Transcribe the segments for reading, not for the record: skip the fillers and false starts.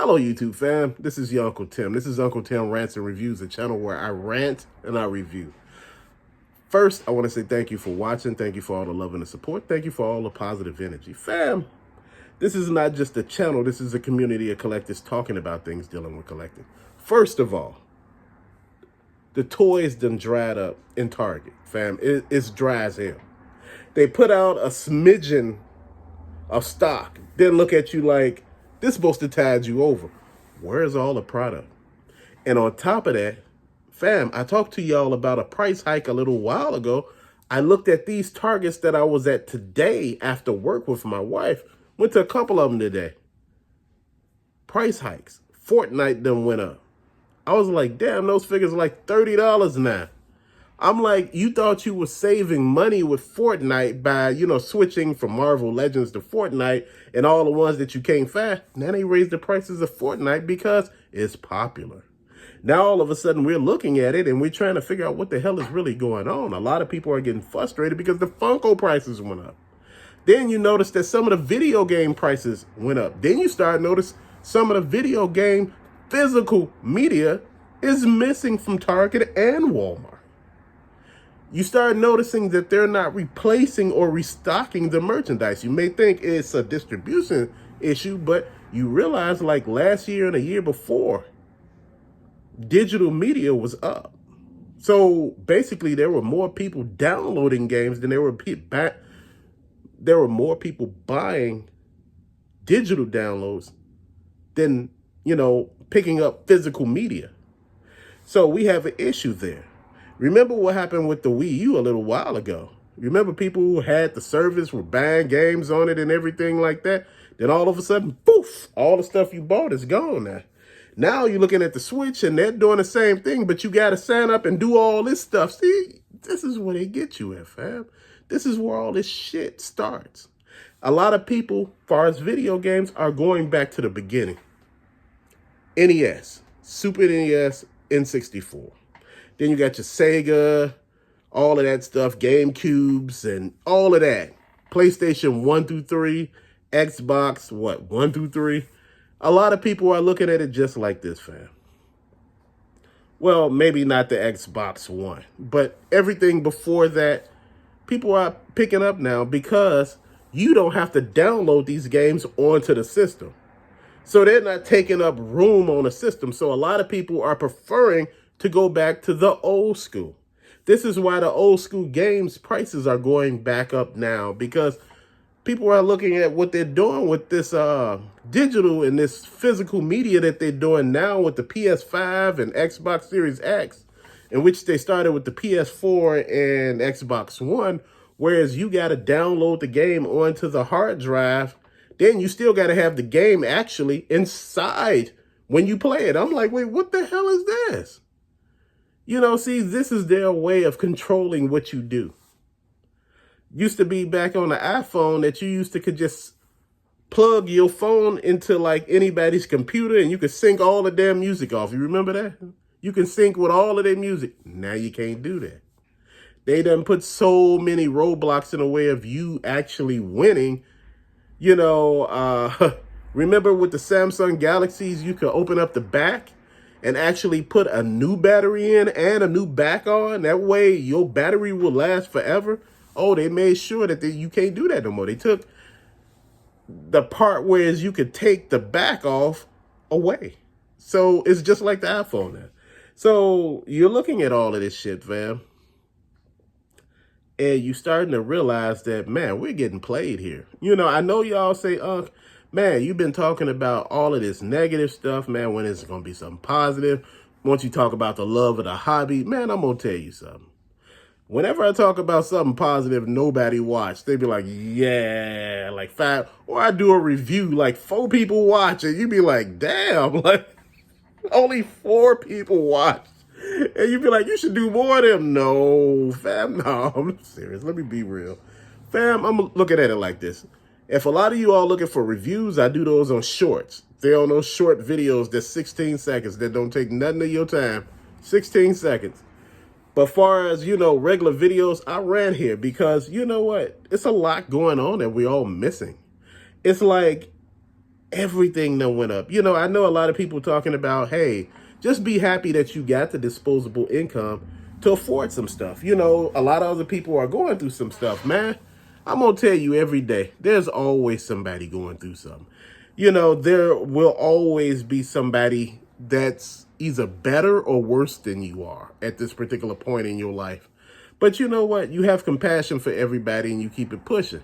Hello, YouTube fam. This is your Uncle Tim. This is Uncle Tim Rants and Reviews, a channel where I rant and I review. First, I want to say thank you for watching. Thank you for all the love and the support. Thank you for all the positive energy. Fam, this is not just a channel. This is a community of collectors talking about things dealing with collecting. First of all, the toys done dried up in Target, fam. It's dry as hell. They put out a smidgen of stock, then look at you like, this supposed to tide you over. Where's all the product? And on top of that, fam, I talked to y'all about a price hike a little while ago. I looked at these Targets that I was at today after work with my wife. Went to a couple of them today. Price hikes. Fortnite done went up. I was like, damn, those figures are like $30 now. I'm like, you thought you were saving money with Fortnite by, switching from Marvel Legends to Fortnite and all the ones that you can't find. Now they raised the prices of Fortnite because it's popular. Now all of a sudden we're looking at it and we're trying to figure out what the hell is really going on. A lot of people are getting frustrated because the Funko prices went up. Then you notice that some of the video game prices went up. Then you start notice some of the video game physical media is missing from Target and Walmart. You start noticing that they're not replacing or restocking the merchandise. You may think it's a distribution issue, but you realize like last year and the year before, digital media was up. So basically there were more people downloading games than there were more people buying digital downloads than, picking up physical media. So we have an issue there. Remember what happened with the Wii U a little while ago. Remember people who had the service were buying games on it and everything like that? Then all of a sudden, poof, all the stuff you bought is gone now. Now you're looking at the Switch and they're doing the same thing, but you got to sign up and do all this stuff. See, this is where they get you at, fam. This is where all this shit starts. A lot of people, as far as video games, are going back to the beginning. NES, Super NES, N64. Then you got your Sega, all of that stuff, GameCubes and all of that. PlayStation 1 through 3, Xbox, 1 through 3. A lot of people are looking at it just like this, fam. Well, maybe not the Xbox One, but everything before that, people are picking up now because you don't have to download these games onto the system. So they're not taking up room on the system. So a lot of people are preferring to go back to the old school. This is why the old school games prices are going back up now, because people are looking at what they're doing with this digital and this physical media that they're doing now with the PS5 and Xbox Series X, in which they started with the PS4 and Xbox One, whereas you got to download the game onto the hard drive. Then you still got to have the game actually inside when you play it. I'm like, wait, what the hell is this? See, this is their way of controlling what you do. Used to be back on the iPhone that you could just plug your phone into like anybody's computer and you could sync all the damn music off. You remember that? You can sync with all of their music. Now you can't do that. They done put so many roadblocks in the way of you actually winning. Remember with the Samsung Galaxies, you could open up the back and actually put a new battery in and a new back on. That way your battery will last forever. Oh, they made sure that you can't do that no more. They took the part where you could take the back off away. So it's just like the iPhone now. So you're looking at all of this shit, fam. And you starting to realize that, man, we're getting played here. I know y'all say, man, you've been talking about all of this negative stuff, man, when it's going to be something positive. Once you talk about the love of the hobby, man, I'm going to tell you something. Whenever I talk about something positive, nobody watched. They be like, yeah, like 5. Or I do a review, like 4 people watch it. You be like, damn, like only 4 people watched. And you be like, you should do more of them. No, fam, no, I'm serious. Let me be real. Fam, I'm looking at it like this. If a lot of you all looking for reviews, I do those on shorts. They're on those short videos that's 16 seconds that don't take nothing of your time. 16 seconds. But far as, regular videos, I ran here because, you know what? It's a lot going on that we're all missing. It's like Everything that went up. You know, I know a lot of people talking about, hey, just be happy that you got the disposable income to afford some stuff. You know, a lot of other people are going through some stuff, man. I'm going to tell you every day, there's always somebody going through something. You know, there will always be somebody that's either better or worse than you are at this particular point in your life. But you know what? You have compassion for everybody and you keep it pushing.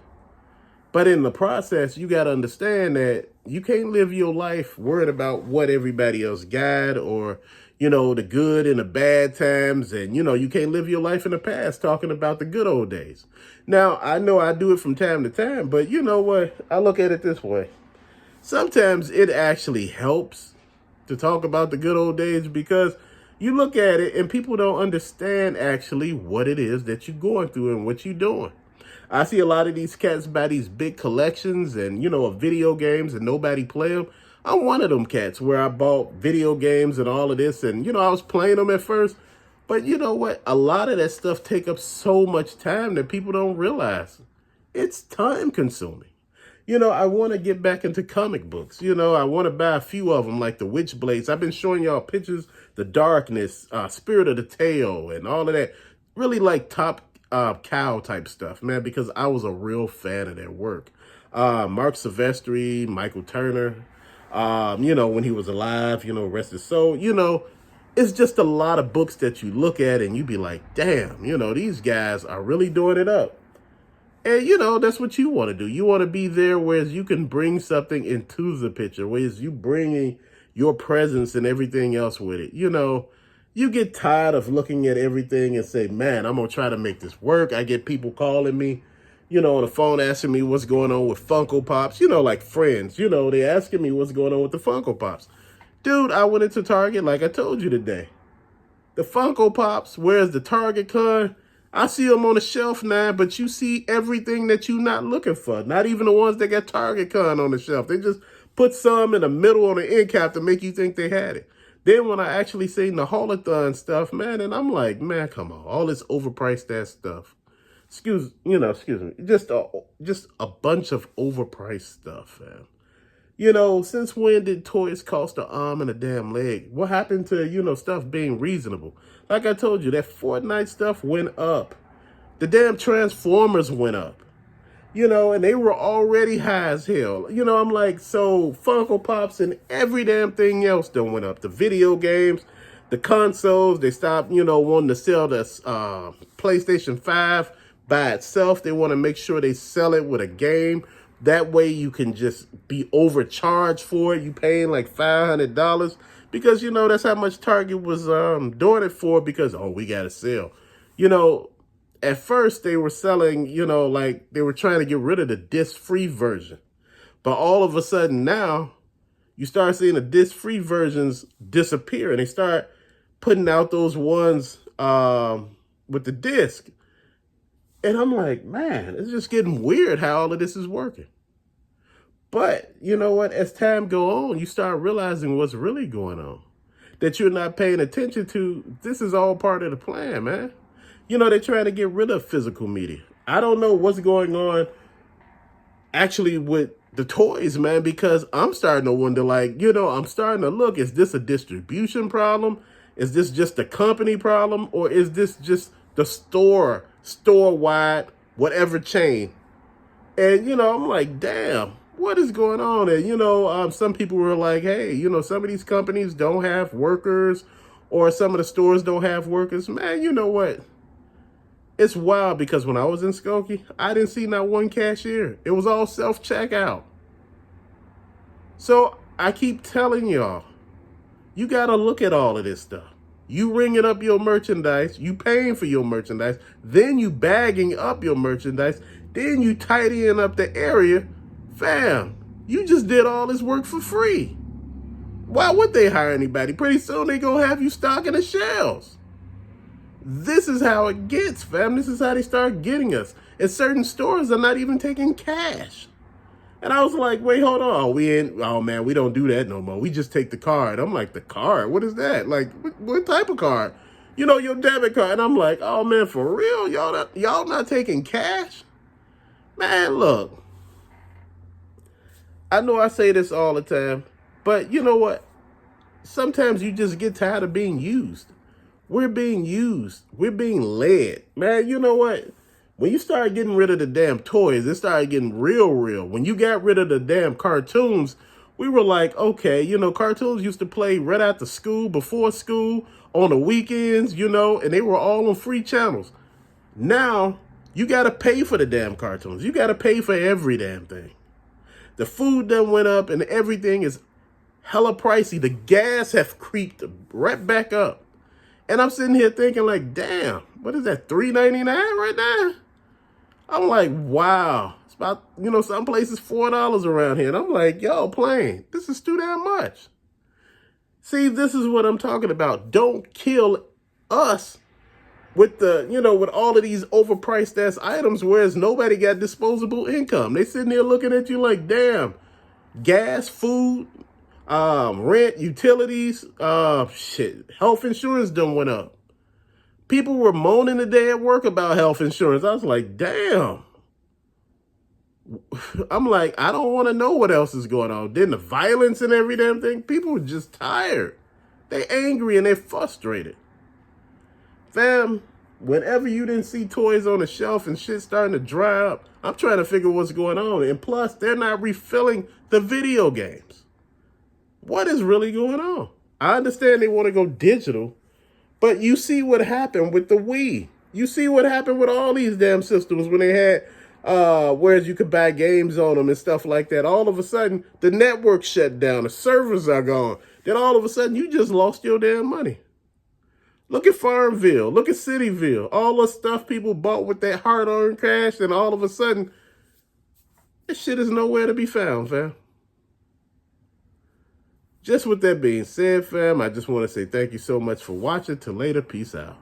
But in the process, you got to understand that you can't live your life worried about what everybody else got or, you know, the good and the bad times. And, you know, you can't live your life in the past talking about the good old days. Now, I know I do it from time to time, but you know what? I look at it this way. Sometimes it actually helps to talk about the good old days because you look at it and people don't understand actually what it is that you're going through and what you're doing. I see a lot of these cats buy these big collections and, you know, of video games and nobody play them. I'm one of them cats where I bought video games and all of this. And, you know, I was playing them at first. But you know what? A lot of that stuff take up so much time that people don't realize. It's time consuming. You know, I want to get back into comic books. You know, I want to buy a few of them like the Witchblades. I've been showing y'all pictures, The Darkness, Spirit of the Tale, and all of that. Really like top cow type stuff, man, because I was a real fan of their work. Mark Silvestri, Michael Turner, you know, when he was alive, you know, rest his soul, you know, it's just a lot of books that you look at and you be like, damn, you know, these guys are really doing it up. And, you know, that's what you want to do. You want to be there whereas you can bring something into the picture, whereas you bringing your presence and everything else with it. You know, you get tired of looking at everything and say, man, I'm going to try to make this work. I get people calling me, you know, on the phone asking me what's going on with Funko Pops, you know, like friends, you know, they asking me what's going on with the Funko Pops. Dude, I went into Target like I told you today. The Funko Pops, where's the Target con? I see them on the shelf now, but you see everything that you're not looking for. Not even the ones that got Target con on the shelf. They just put some in the middle on the end cap to make you think they had it. Then when I actually seen the haulathon stuff, man, and I'm like, man, come on, all this overpriced ass stuff. Excuse me, just a bunch of overpriced stuff, man. You know, since when did toys cost an arm and a damn leg? What happened to, you know, stuff being reasonable? Like I told you, that Fortnite stuff went up. The damn Transformers went up. You know, and they were already high as hell. You know, I'm like, so Funko Pops and every damn thing else done went up. The video games, the consoles, they stopped, you know, wanting to sell the PlayStation 5 by itself. They want to make sure they sell it with a game. That way you can just be overcharged for it. You paying like $500 because, you know, that's how much Target was doing it for because, oh, we got to sell. You know, at first they were selling, you know, like they were trying to get rid of the disc-free version. But all of a sudden now you start seeing the disc-free versions disappear and they start putting out those ones with the disc. And I'm like, man, it's just getting weird how all of this is working. But you know what? As time go on, you start realizing what's really going on. That you're not paying attention to. This is all part of the plan, man. You know, they're trying to get rid of physical media. I don't know what's going on actually with the toys, man, because I'm starting to wonder, like, you know, I'm starting to look, is this a distribution problem? Is this just a company problem? Or is this just the store-wide, whatever chain? And, you know, I'm like, damn, what is going on? And, you know, some people were like, hey, you know, some of these companies don't have workers or some of the stores don't have workers. Man, you know what? It's wild because when I was in Skokie, I didn't see not one cashier. It was all self-checkout. So I keep telling y'all, you got to look at all of this stuff. You ringing up your merchandise, you paying for your merchandise, then you bagging up your merchandise, then you tidying up the area. Fam, you just did all this work for free. Why would they hire anybody? Pretty soon they gonna have you stocking the shelves. This is how it gets, fam. This is how they start getting us. And certain stores are not even taking cash. And I was like, wait, hold on. Oh man, we don't do that no more. We just take the card. I'm like, the card? What is that? Like, what type of card? You know, your debit card. And I'm like, oh man, for real? Y'all not taking cash? Man, look. I know I say this all the time, but you know what? Sometimes you just get tired of being used. We're being used. We're being led. Man, you know what? When you start getting rid of the damn toys, it started getting real. When you got rid of the damn cartoons, we were like, okay, cartoons used to play right after school, before school, on the weekends, and they were all on free channels. Now, you got to pay for the damn cartoons. You got to pay for every damn thing. The food done went up and everything is hella pricey. The gas have creeped right back up. And I'm sitting here thinking like, damn, what is that, $3.99 right now? I'm like, wow. It's about, some places $4 around here. And I'm like, yo, Plane, this is too damn much. See, this is what I'm talking about. Don't kill us with with all of these overpriced ass items, whereas nobody got disposable income. They sitting there looking at you like, damn, gas, food, rent, utilities, health insurance done went up. People were moaning today at work about health insurance. I was like, damn. I'm like, I don't want to know what else is going on. Then the violence and every damn thing. People were just tired. They angry and they're frustrated. Fam, whenever you didn't see toys on the shelf and shit starting to dry up, I'm trying to figure what's going on. And plus, they're not refilling the video games. What is really going on? I understand they want to go digital, but you see what happened with the Wii. You see what happened with all these damn systems when they had, whereas you could buy games on them and stuff like that. All of a sudden, the network shut down. The servers are gone. Then all of a sudden, you just lost your damn money. Look at Farmville. Look at Cityville. All the stuff people bought with that hard-earned cash, and all of a sudden, this shit is nowhere to be found, fam. Just with that being said, fam, I just want to say thank you so much for watching. Till later. Peace out.